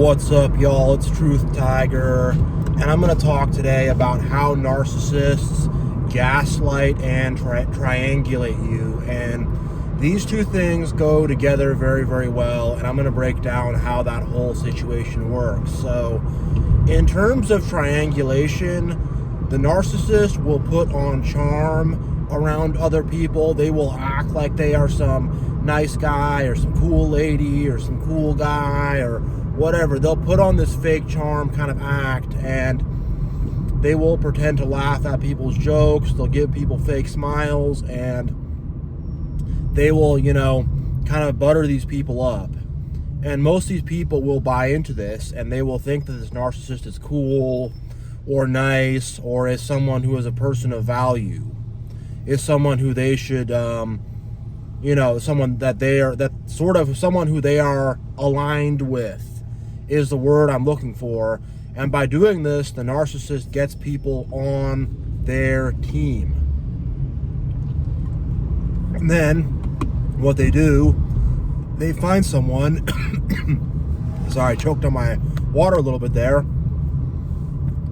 What's up, y'all? It's TruthTiger, and I'm going to talk today about how narcissists gaslight and triangulate you. And these two things go together very, very well, and I'm going to break down how that whole situation works. So, in terms of triangulation, the narcissist will put on charm around other people. They will act like they are some nice guy or some cool lady or some cool guy or whatever. They'll put on this fake charm kind of act, and they will pretend to laugh at people's jokes. They'll give people fake smiles, and they will, kind of butter these people up. And most of these people will buy into this, and they will think that this narcissist is cool or nice, or is someone who is a person of value, is someone who they should, someone who they are aligned with is the word I'm looking for. And by doing this, the narcissist gets people on their team. And then what they do, they find someone, sorry, I choked on my water a little bit there.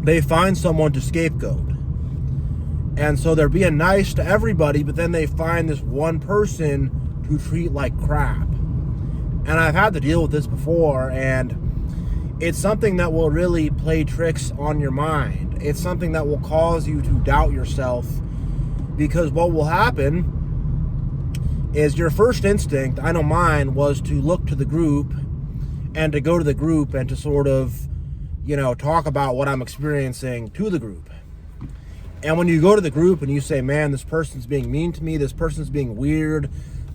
They find someone to scapegoat. And so they're being nice to everybody, but then they find this one person to treat like crap. And I've had to deal with this before, and it's something that will really play tricks on your mind. It's something that will cause you to doubt yourself, because what will happen is your first instinct, I know mine, was to look to the group and to go to the group and to sort of, talk about what I'm experiencing to the group. And when you go to the group and you say, man, this person's being mean to me, this person's being weird,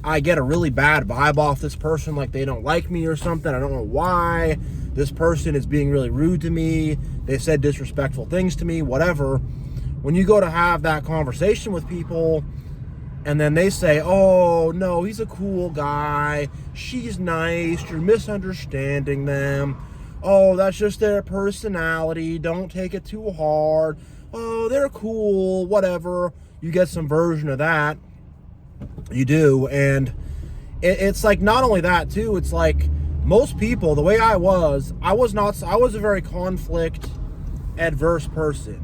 I get a really bad vibe off this person, like they don't like me or something, I don't know why, this person is being really rude to me, they said disrespectful things to me, whatever. When you go to have that conversation with people, and then they say, oh, no, he's a cool guy, she's nice, you're misunderstanding them, oh, that's just their personality, don't take it too hard, oh, they're cool, whatever. You get some version of that. You do. And it's like, not only that too, it's like most people, the way I was a very conflict adverse person.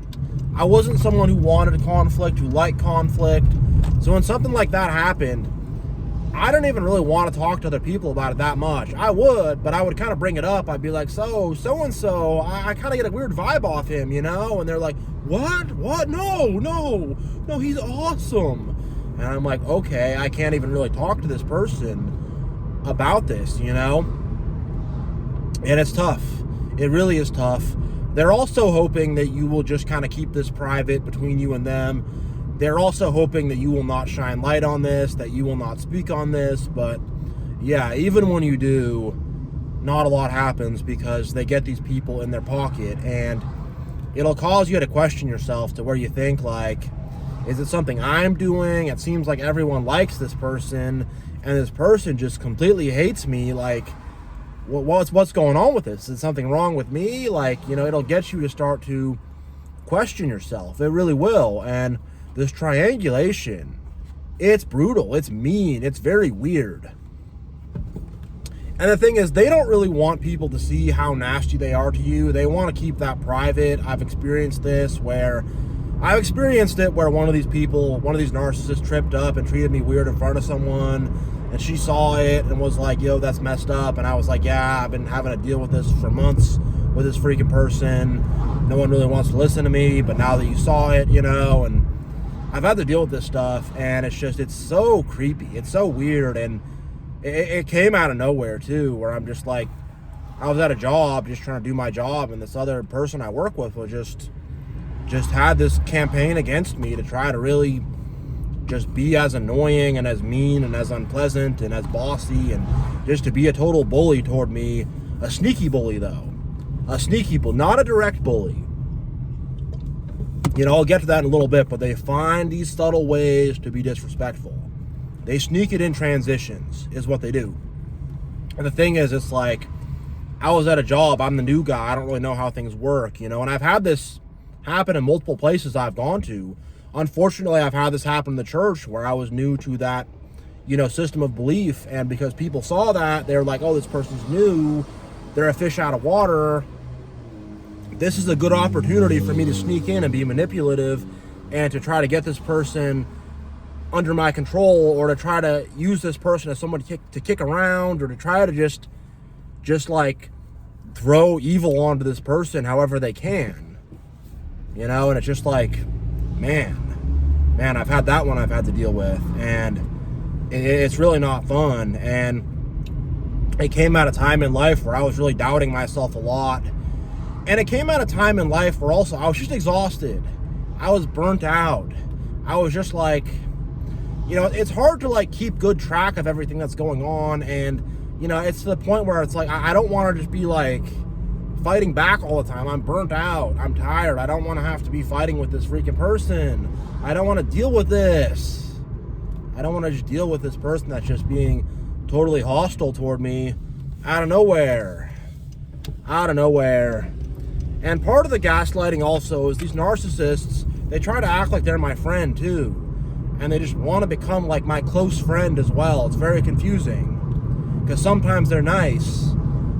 I wasn't someone who wanted conflict, who liked conflict. So when something like that happened, I didn't even really want to talk to other people about it that much. I would, but I would kind of bring it up. I'd be like, so-and-so, I kind of get a weird vibe off him, And they're like, what? No, he's awesome. And I'm like, okay, I can't even really talk to this person about this, And it's tough. It really is tough. They're also hoping that you will just kind of keep this private between you and them. They're also hoping that you will not shine light on this, that you will not speak on this. But yeah, even when you do, not a lot happens, because they get these people in their pocket, and it'll cause you to question yourself to where you think, like, is it something I'm doing? It seems like everyone likes this person, and this person just completely hates me. Like, what's going on with this? Is something wrong with me? Like, it'll get you to start to question yourself. It really will. And this triangulation, it's brutal, it's mean, it's very weird. And the thing is, they don't really want people to see how nasty they are to you. They want to keep that private. I've experienced it where one of these narcissists tripped up and treated me weird in front of someone, and she saw it and was like, yo, that's messed up. And I was like, yeah, I've been having to deal with this for months with this freaking person. No one really wants to listen to me, but now that you saw it, and I've had to deal with this stuff, and it's so creepy, it's so weird. And it came out of nowhere too, where I'm just like, I was at a job just trying to do my job, and this other person I work with was just had this campaign against me to try to really just be as annoying and as mean and as unpleasant and as bossy, and just to be a total bully toward me. A sneaky bully though, not a direct bully. I'll get to that in a little bit, but they find these subtle ways to be disrespectful. They sneak it in transitions, is what they do. And the thing is, it's like, I was at a job, I'm the new guy, I don't really know how things work, and I've had this happen in multiple places I've gone to. Unfortunately, I've had this happen in the church, where I was new to that, system of belief, and because people saw that, they're like, oh, this person's new, they're a fish out of water, this is a good opportunity for me to sneak in and be manipulative and to try to get this person under my control, or to try to use this person as somebody to kick around, or to try to just like throw evil onto this person however they can, you know. And it's just like, man, I've had that one I've had to deal with, and it's really not fun. And it came at a time in life where I was really doubting myself a lot, and it came at a time in life where also I was just exhausted. I was burnt out. I was just like, you know, it's hard to like keep good track of everything that's going on. And, you know, it's to the point where it's like, I don't want to just be like fighting back all the time. I'm burnt out. I'm tired. I don't want to have to be fighting with this freaking person. I don't want to deal with this. I don't want to just deal with this person that's just being totally hostile toward me out of nowhere. And part of the gaslighting also is these narcissists, they try to act like they're my friend too. And they just want to become like my close friend as well. It's very confusing, because sometimes they're nice,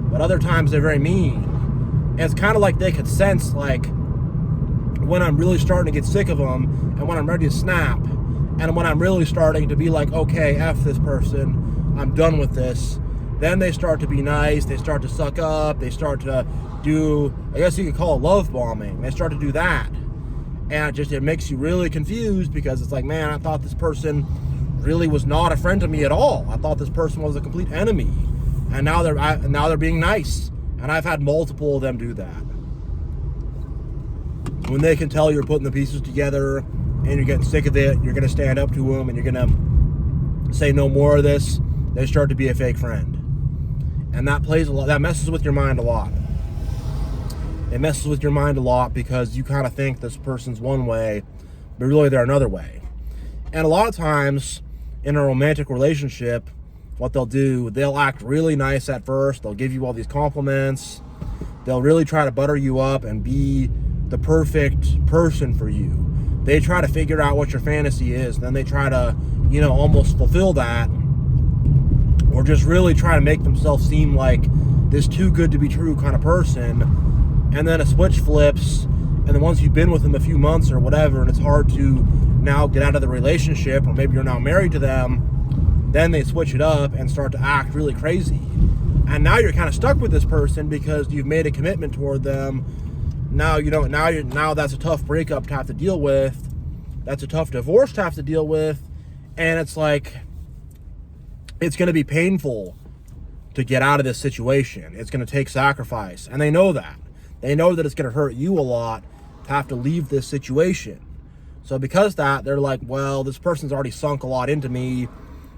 but other times they're very mean. And it's kind of like they could sense like when I'm really starting to get sick of them, and when I'm ready to snap, and when I'm really starting to be like, okay, F this person, I'm done with this. Then they start to be nice, they start to suck up, they start to do, I guess you could call it love bombing. They start to do that. And it makes you really confused, because it's like, man, I thought this person really was not a friend to me at all. I thought this person was a complete enemy. And now they're being nice. And I've had multiple of them do that. When they can tell you're putting the pieces together and you're getting sick of it, you're going to stand up to them and you're going to say no more of this, they start to be a fake friend. And that messes with your mind a lot. It messes with your mind a lot, because you kind of think this person's one way, but really they're another way. And a lot of times in a romantic relationship, what they'll do, they'll act really nice at first. They'll give you all these compliments. They'll really try to butter you up and be the perfect person for you. They try to figure out what your fantasy is. Then they try to, you know, almost fulfill that, or just really try to make themselves seem like this too good to be true kind of person. And then a switch flips, and then once you've been with them a few months or whatever, and it's hard to now get out of the relationship, or maybe you're now married to them, then they switch it up and start to act really crazy. And now you're kind of stuck with this person because you've made a commitment toward them. Now that's a tough breakup to have to deal with. That's a tough divorce to have to deal with. And it's like, it's going to be painful to get out of this situation. It's going to take sacrifice. And they know that. They know that it's going to hurt you a lot to have to leave this situation. So because that, they're like, well, this person's already sunk a lot into me.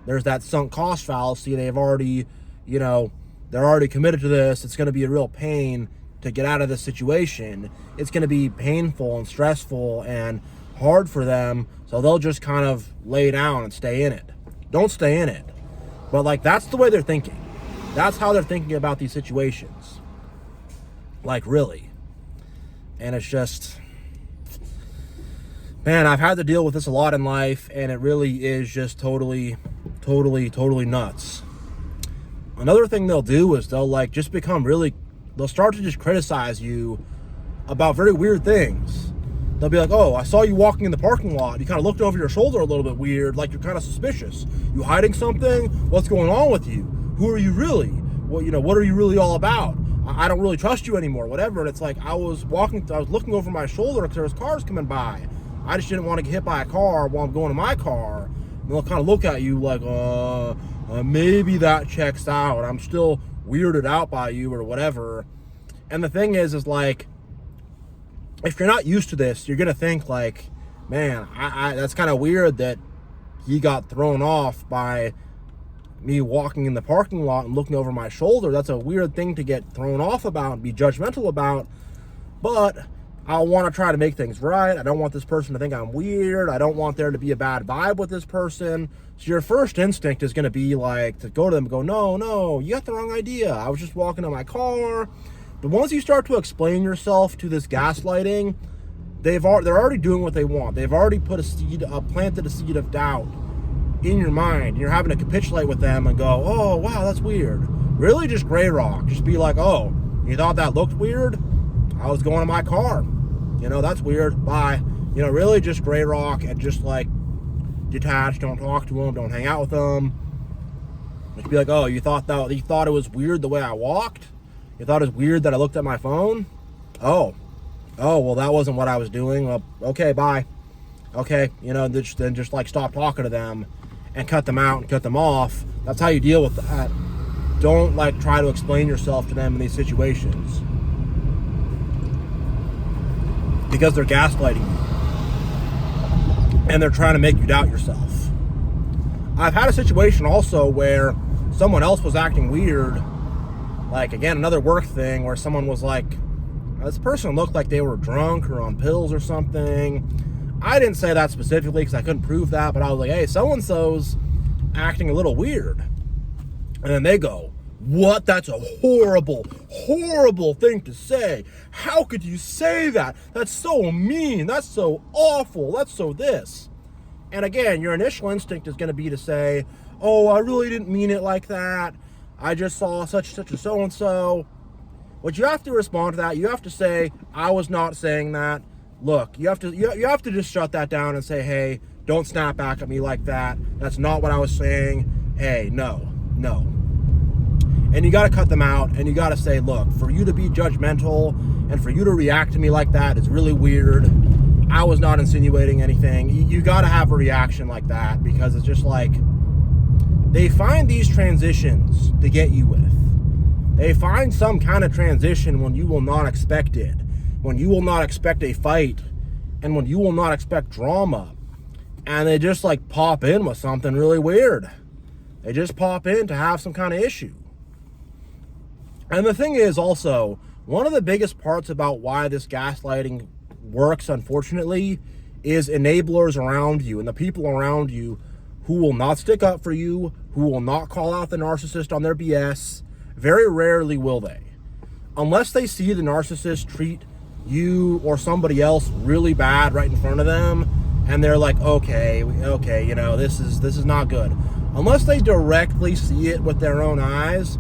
There's that sunk cost fallacy. They've already, you know, they're already committed to this. It's going to be a real pain to get out of this situation. It's going to be painful and stressful and hard for them. So they'll just kind of lay down and stay in it. Don't stay in it. But like, that's the way they're thinking. That's how they're thinking about these situations. Like, really. And it's just, man, I've had to deal with this a lot in life, and it really is just totally nuts. Another thing they'll do is they'll like just become really, they'll start to just criticize you about very weird things. They'll be like, oh, I saw you walking in the parking lot. You kind of looked over your shoulder a little bit weird, like you're kind of suspicious. You hiding something? What's going on with you? Who are you really? Well, you know, what are you really all about? I don't really trust you anymore, whatever. And it's like, I was looking over my shoulder because there was cars coming by. I just didn't want to get hit by a car while I'm going to my car. And they'll kind of look at you like, maybe that checks out. I'm still weirded out by you or whatever. And the thing is like, if you're not used to this, you're going to think like, man, that's kind of weird that he got thrown off by me walking in the parking lot and looking over my shoulder. That's a weird thing to get thrown off about and be judgmental about. But I want to try to make things right. I don't want this person to think I'm weird. I don't want there to be a bad vibe with this person. So your first instinct is going to be like to go to them and go, no, you got the wrong idea. I was just walking to my car. But once you start to explain yourself to this gaslighting, they're already doing what they want. They've already planted a seed of doubt in your mind. You're having to capitulate with them and go, oh, wow, that's weird. really just gray rock. Just be like, oh, you thought that looked weird? I was going to my car. That's weird. Bye. Really just gray rock and just like detach. Don't talk to them. Don't hang out with them. Just be like, oh, you thought it was weird the way I walked? You thought it was weird that I looked at my phone? Oh, well, that wasn't what I was doing. Well, okay, bye. Okay, then just like stop talking to them and cut them out and cut them off. That's how you deal with that. Don't like try to explain yourself to them in these situations, because they're gaslighting you and they're trying to make you doubt yourself. I've had a situation also where someone else was acting weird. Like, again, another work thing where someone was like, this person looked like they were drunk or on pills or something. I didn't say that specifically because I couldn't prove that, but I was like, hey, so-and-so's acting a little weird. And then they go, what? That's a horrible, horrible thing to say. How could you say that? That's so mean. That's so awful. That's so this. And again, your initial instinct is going to be to say, oh, I really didn't mean it like that. I just saw such a so-and-so. What you have to respond to that, you have to say, I was not saying that. Look, you have to just shut that down and say, hey, don't snap back at me like that. That's not what I was saying. Hey, no. And you got to cut them out, and you got to say, look, for you to be judgmental and for you to react to me like that is really weird. I was not insinuating anything. You got to have a reaction like that, because it's just like, they find these transitions to get you with. They find some kind of transition when you will not expect it, when you will not expect a fight, and when you will not expect drama. And they just like pop in with something really weird. They just pop in to have some kind of issue. And the thing is also, one of the biggest parts about why this gaslighting works, unfortunately, is enablers around you and the people around you who will not stick up for you, who will not call out the narcissist on their BS. Very rarely will they. Unless they see the narcissist treat you or somebody else really bad right in front of them, and they're like, okay, this is not good. Unless they directly see it with their own eyes,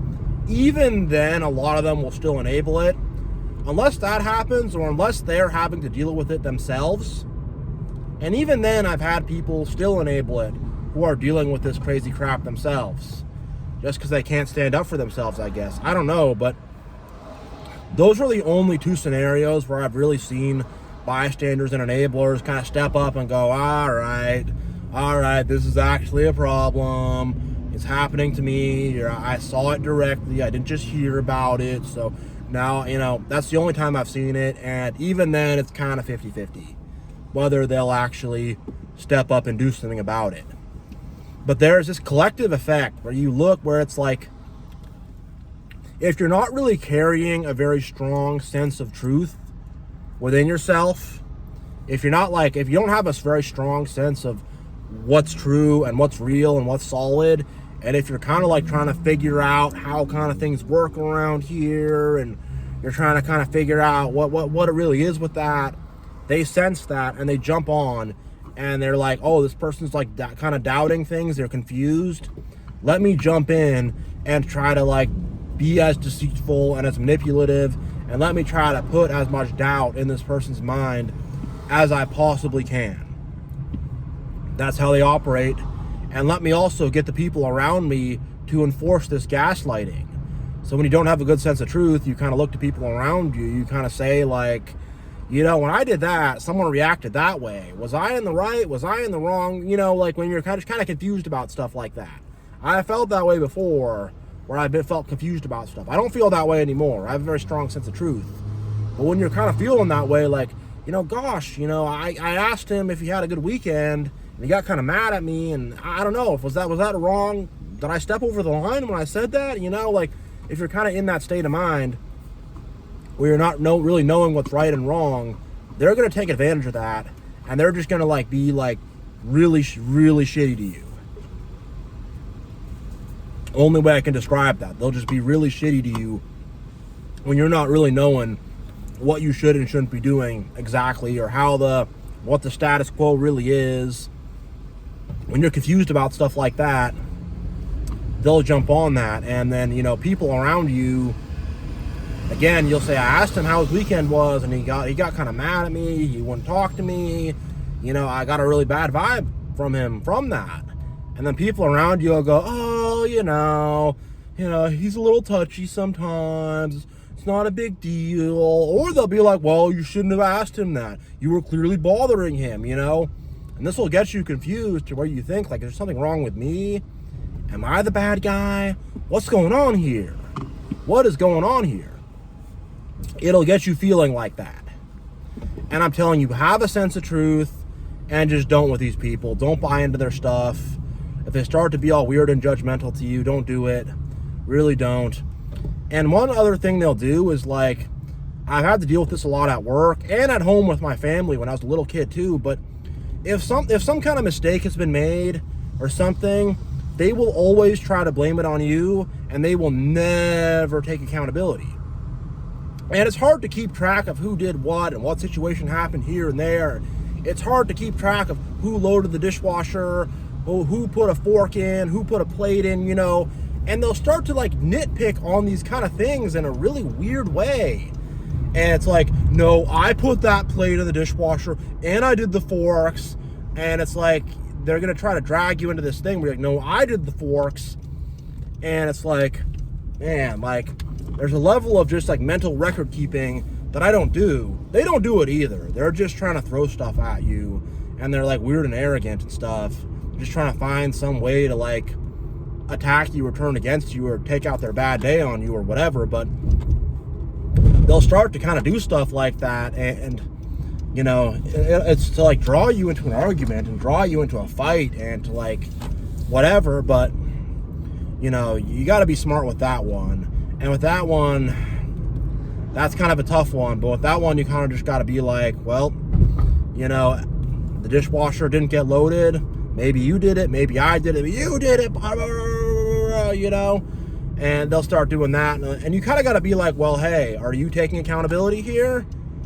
even then, a lot of them will still enable it. Unless that happens, or unless they're having to deal with it themselves. And even then, I've had people still enable it who are dealing with this crazy crap themselves. Just because they can't stand up for themselves, I guess. I don't know, but those are the only two scenarios where I've really seen bystanders and enablers kind of step up and go, all right, this is actually a problem. It's happening to me. I saw it directly. I didn't just hear about it. So now, that's the only time I've seen it. And even then, it's kind of 50-50 whether they'll actually step up and do something about it. But there's this collective effect where you look where it's like, if you're not really carrying a very strong sense of truth within yourself, if you don't have a very strong sense of what's true and what's real and what's solid, and if you're kind of like trying to figure out how kind of things work around here, and you're trying to kind of figure out what it really is with that, they sense that and they jump on and they're like, oh, this person's like kind of doubting things. They're confused. Let me jump in and try to like be as deceitful and as manipulative, and let me try to put as much doubt in this person's mind as I possibly can. That's how they operate. And let me also get the people around me to enforce this gaslighting. So when you don't have a good sense of truth, you kind of look to people around you. You kind of say like, when I did that, someone reacted that way. Was I in the right? Was I in the wrong? Like when you're kind of confused about stuff like that. I felt that way before, where I felt confused about stuff. I don't feel that way anymore. I have a very strong sense of truth. But when you're kind of feeling that way, like, I asked him if he had a good weekend, and he got kind of mad at me, and I don't know, was that wrong? Did I step over the line when I said that? Like, if you're kind of in that state of mind where you're not really knowing what's right and wrong, they're going to take advantage of that, and they're just going to like be like really, really shitty to you. Only way I can describe that. They'll just be really shitty to you when you're not really knowing what you should and shouldn't be doing exactly, or what the status quo really is. When you're confused about stuff like that, they'll jump on that. And then, you know, people around you, again, you'll say, I asked him how his weekend was, and he got kind of mad at me. He wouldn't talk to me. You know, I got a really bad vibe from him from that. And then people around you will go, oh, you know, he's a little touchy sometimes. It's not a big deal. Or they'll be like, well, you shouldn't have asked him that. You were clearly bothering him, you know. And this will get you confused to where you think, like, is there something wrong with me? Am I the bad guy? What's going on here? What is going on here? It'll get you feeling like that. And I'm telling you, have a sense of truth and just don't with these people. Don't buy into their stuff. If they start to be all weird and judgmental to you, don't do it. Really don't. And one other thing they'll do is, like, I've had to deal with this a lot at work and at home with my family when I was a little kid too, but if some kind of mistake has been made or something, they will always try to blame it on you, and they will never take accountability. And it's hard to keep track of who did what and what situation happened here and there. It's hard to keep track of who loaded the dishwasher, who put a fork in, who put a plate in, you know. And they'll start to, like, nitpick on these kind of things in a really weird way. And it's like, no, I put that plate in the dishwasher and I did the forks. And it's like, they're going to try to drag you into this thing where you're like, no, I did the forks. And it's like, man, like, there's a level of just, like, mental record keeping that I don't do. They don't do it either. They're just trying to throw stuff at you. And they're, like, weird and arrogant and stuff. They're just trying to find some way to, like, attack you or turn against you or take out their bad day on you or whatever. But they'll start to kind of do stuff like that, and you know, it's to, like, draw you into an argument and draw you into a fight and to, like, whatever. But you know, you got to be smart with that one. And with that one, that's kind of a tough one. But with that one, you kind of just got to be like, well, you know, the dishwasher didn't get loaded. Maybe you did it. Maybe I did it. But you did it. You know. And they'll start doing that. And you kind of got to be like, well, hey, are you taking accountability here?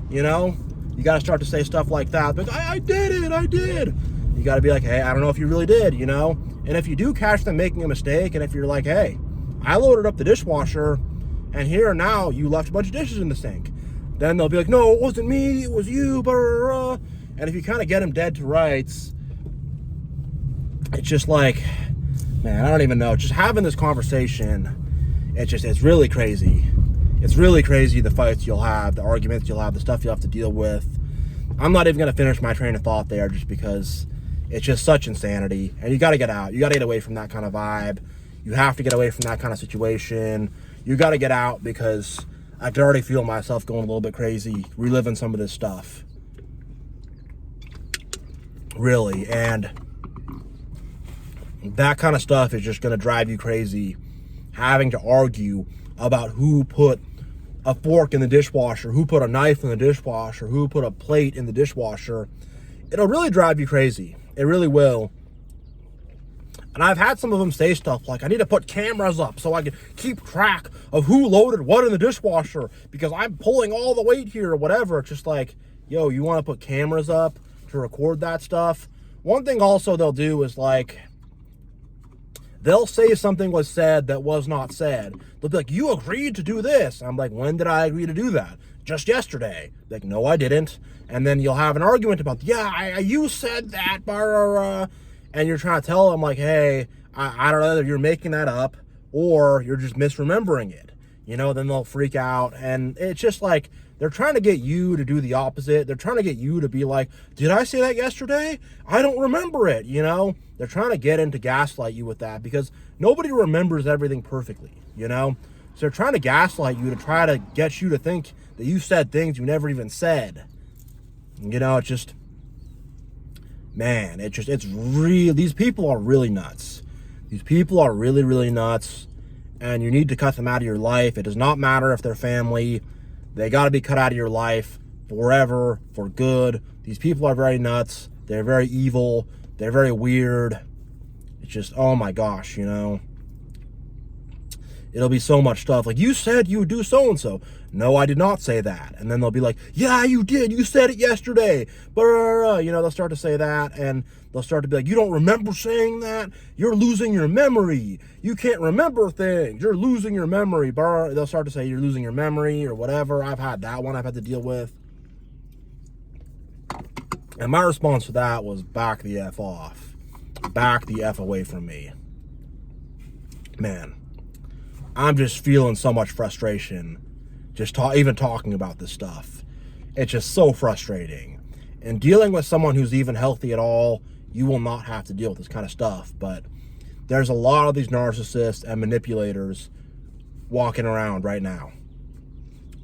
You know, you got to start to say stuff like that. But I did it. I did. You got to be like, hey, I don't know if you really did, you know. And if you do catch them making a mistake, and if you're like, hey, I loaded up the dishwasher, and here now you left a bunch of dishes in the sink, then they'll be like, no, it wasn't me. It was you. Blah, blah, blah. And if you kind of get them dead to rights, it's just like, man, I don't even know. Just having this conversation, it's really crazy. It's really crazy, the fights you'll have, the arguments you'll have, the stuff you'll have to deal with. I'm not even going to finish my train of thought there just because it's just such insanity. And you got to get out. You got to get away from that kind of vibe. You have to get away from that kind of situation. You got to get out because I can already feel myself going a little bit crazy, reliving some of this stuff. Really. And that kind of stuff is just going to drive you crazy. Having to argue about who put a fork in the dishwasher, who put a knife in the dishwasher, who put a plate in the dishwasher. It'll really drive you crazy. It really will. And I've had some of them say stuff like, I need to put cameras up so I can keep track of who loaded what in the dishwasher because I'm pulling all the weight here or whatever. It's just like, yo, you want to put cameras up to record that stuff? One thing also they'll do is, like, they'll say something was said that was not said. They'll be like, you agreed to do this. I'm like, when did I agree to do that? Just yesterday. Like, no, I didn't. And then you'll have an argument about, yeah, you said that, blah, blah, blah. And you're trying to tell them, like, hey, I don't know if you're making that up or you're just misremembering it. You know, then they'll freak out. And it's just like, they're trying to get you to do the opposite. They're trying to get you to be like, did I say that yesterday? I don't remember it, you know? They're trying to get into gaslight you with that because nobody remembers everything perfectly, you know? So they're trying to gaslight you to try to get you to think that you said things you never even said. You know, it's just, man, it's real. These people are really nuts. These people are really, really nuts. And you need to cut them out of your life. It does not matter if they're family. They got to be cut out of your life forever, for good. These people are very nuts. They're very evil. They're very weird. It's just, oh my gosh, you know. It'll be so much stuff like, you said you would do so-and-so. No, I did not say that. And then they'll be like, yeah, you did. You said it yesterday. But, you know, they'll start to say that, and they'll start to be like, you don't remember saying that? You're losing your memory. You can't remember things. You're losing your memory. They'll start to say you're losing your memory or whatever. I've had that one I've had to deal with. And my response to that was back the F off. Back the F away from me. Man, I'm just feeling so much frustration just even talking about this stuff. It's just so frustrating. And dealing with someone who's even healthy at all, you will not have to deal with this kind of stuff. But there's a lot of these narcissists and manipulators walking around right now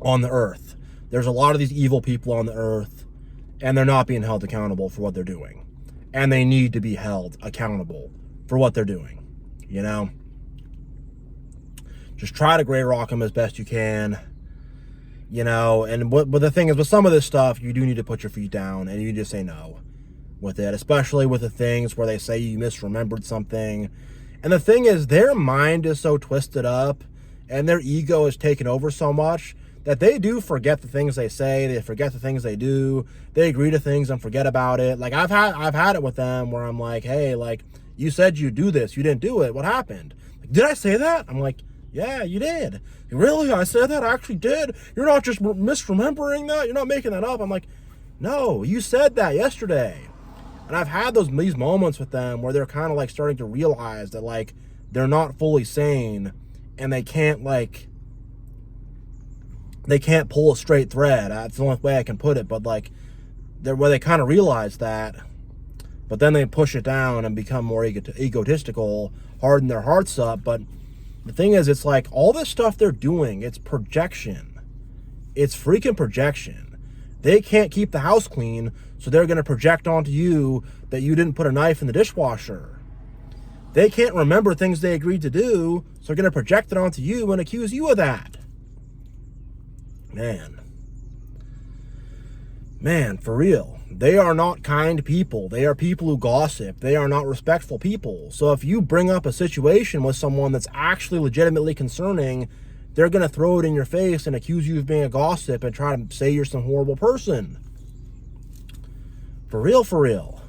on the earth. There's a lot of these evil people on the earth, and they're not being held accountable for what they're doing. And they need to be held accountable for what they're doing, you know? Just try to gray rock them as best you can, you know? But the thing is, with some of this stuff, you do need to put your feet down, and you just say no with it, especially with the things where they say you misremembered something. And the thing is, their mind is so twisted up, and their ego is taken over so much that they do forget the things they say, they forget the things they do, they agree to things and forget about it. Like, I've had it with them where I'm like, hey, like, you said you'd do this, you didn't do it, what happened? Like, did I say that? I'm like, yeah, you did. Really? I said that? I actually did? You're not just misremembering that? You're not making that up? I'm like, no, you said that yesterday. And I've had these moments with them where they're kind of like starting to realize that, like, they're not fully sane, and they can't pull a straight thread. That's the only way I can put it. But like, where they kind of realize that, but then they push it down and become more egotistical, harden their hearts up. But the thing is, it's like all this stuff they're doing, it's projection. It's freaking projection. They can't keep the house clean, so they're going to project onto you that you didn't put a knife in the dishwasher. They can't remember things they agreed to do, so they're going to project it onto you and accuse you of that. Man, for real. They are not kind people. They are people who gossip. They are not respectful people. So if you bring up a situation with someone that's actually legitimately concerning, they're going to throw it in your face and accuse you of being a gossip and try to say you're some horrible person. For real, for real.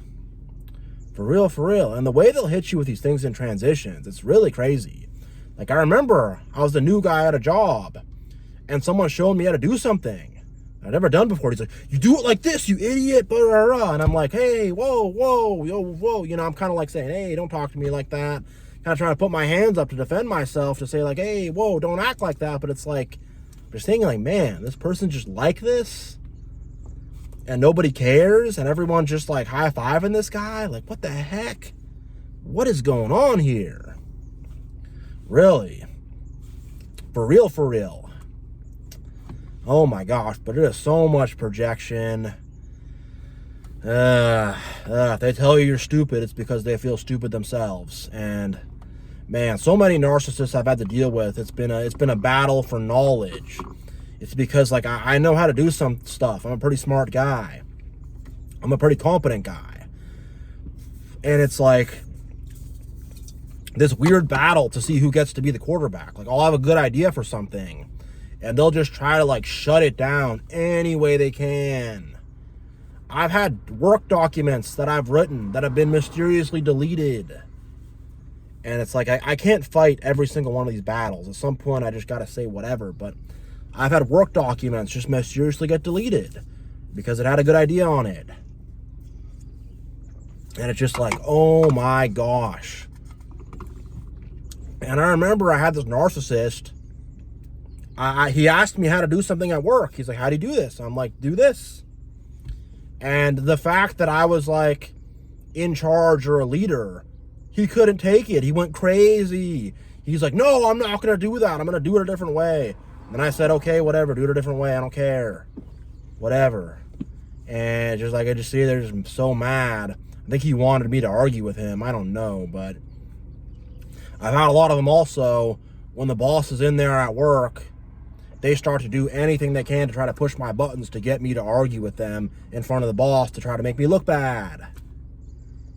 For real, for real. And the way they'll hit you with these things in transitions, it's really crazy. Like, I remember I was the new guy at a job, and someone showed me how to do something I'd never done before. He's like, you do it like this, you idiot, blah, blah, blah. And I'm like, hey, whoa. You know, I'm kind of like saying, hey, don't talk to me like that. Kind of trying to put my hands up to defend myself, to say like, hey, whoa, don't act like that. But it's like, just thinking like, man, this person's just like this, and nobody cares, and everyone's just like high-fiving this guy. Like, what the heck? What is going on here? Really? For real, for real. Oh my gosh, but it is so much projection. If they tell you you're stupid, it's because they feel stupid themselves. And man, so many narcissists I've had to deal with, it's been a battle for knowledge. It's because, like, I know how to do some stuff. I'm a pretty smart guy. I'm a pretty competent guy. And it's like this weird battle to see who gets to be the quarterback. Like, I'll have a good idea for something, and they'll just try to, like, shut it down any way they can. I've had work documents that I've written that have been mysteriously deleted. And it's like, I can't fight every single one of these battles. At some point, I just got to say whatever. But I've had work documents just mysteriously get deleted because it had a good idea on it. And it's just like, oh my gosh. And I remember I had this narcissist. He asked me how to do something at work. He's like, how do you do this? I'm like, do this. And the fact that I was like in charge or a leader, he couldn't take it. He went crazy. He's like, no, I'm not going to do that. I'm going to do it a different way. And I said, okay, whatever, do it a different way. I don't care. Whatever. And just like, I just see they're just so mad. I think he wanted me to argue with him. I don't know, but I've had a lot of them also. When the boss is in there at work, they start to do anything they can to try to push my buttons to get me to argue with them in front of the boss to try to make me look bad.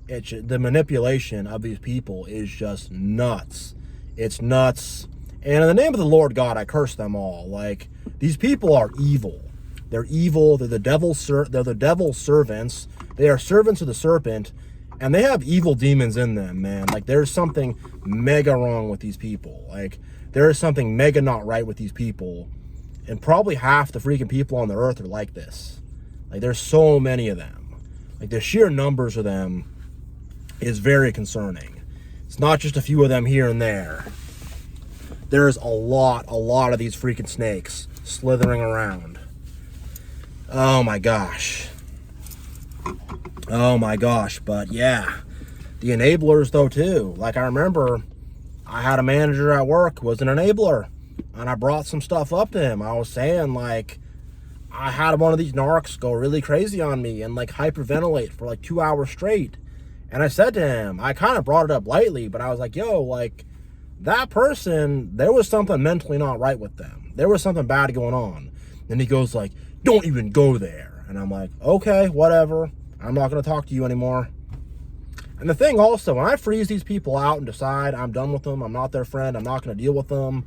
The manipulation of these people is just nuts. It's nuts. And in the name of the Lord God, I curse them all. Like, these people are evil. They're evil. They're the devil's servants. They are servants of the serpent, and they have evil demons in them, man. Like, there's something mega wrong with these people. Like, there is something mega not right with these people, and probably half the freaking people on the earth are like this. Like, there's so many of them. Like, the sheer numbers of them is very concerning. It's not just a few of them here and there. There's a lot of these freaking snakes slithering around. Oh my gosh. Oh my gosh. But yeah, the enablers though too. Like, I remember I had a manager at work who was an enabler, and I brought some stuff up to him. I was saying, like, I had one of these narcs go really crazy on me and like hyperventilate for like 2 hours straight. And I said to him, I kind of brought it up lightly, but I was like, yo, like, that person, there was something mentally not right with them. There was something bad going on. And he goes like, don't even go there. And I'm like, okay, whatever. I'm not going to talk to you anymore. And the thing also, when I freeze these people out and decide I'm done with them, I'm not their friend, I'm not going to deal with them,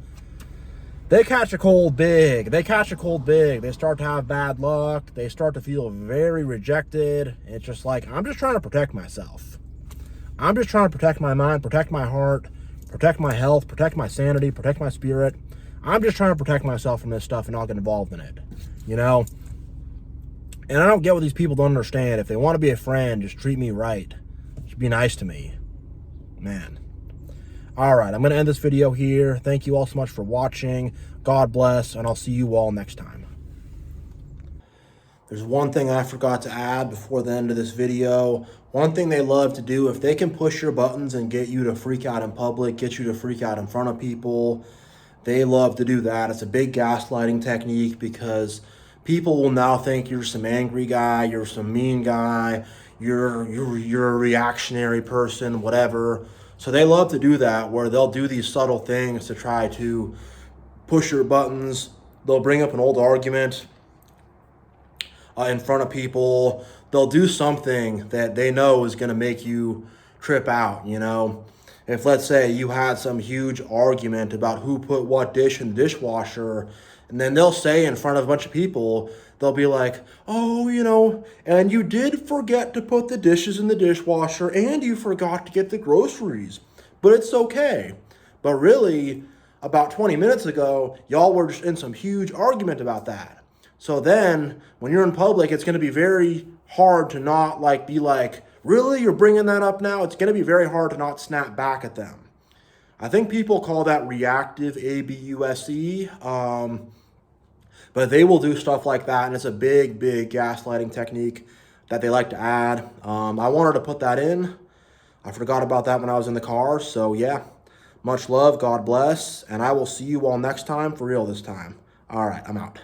they catch a cold big. They catch a cold big. They start to have bad luck. They start to feel very rejected. It's just like, I'm just trying to protect myself. I'm just trying to protect my mind, protect my heart, protect my health, protect my sanity, protect my spirit. I'm just trying to protect myself from this stuff and not get involved in it, you know? And I don't get what these people don't understand. If they want to be a friend, just treat me right. Just be nice to me. Man. All right, I'm going to end this video here. Thank you all so much for watching. God bless, and I'll see you all next time. There's one thing I forgot to add before the end of this video. One thing they love to do, if they can push your buttons and get you to freak out in public, get you to freak out in front of people, they love to do that. It's a big gaslighting technique because people will now think you're some angry guy, you're some mean guy, you're a reactionary person, whatever. So they love to do that, where they'll do these subtle things to try to push your buttons. They'll bring up an old argument in front of people. They'll do something that they know is going to make you trip out, you know. If, let's say, you had some huge argument about who put what dish in the dishwasher, and then they'll say in front of a bunch of people, they'll be like, oh, you know, and you did forget to put the dishes in the dishwasher, and you forgot to get the groceries, but it's okay. But really, about 20 minutes ago, y'all were just in some huge argument about that. So then, when you're in public, it's going to be very hard to not be like, really, you're bringing that up now? It's going to be very hard to not snap back at them. I think people call that reactive, ABUSE, but they will do stuff like that, and it's a big, big gaslighting technique that they like to add. I wanted to put that in. I forgot about that when I was in the car, so yeah. Much love, God bless, and I will see you all next time, for real this time. All right, I'm out.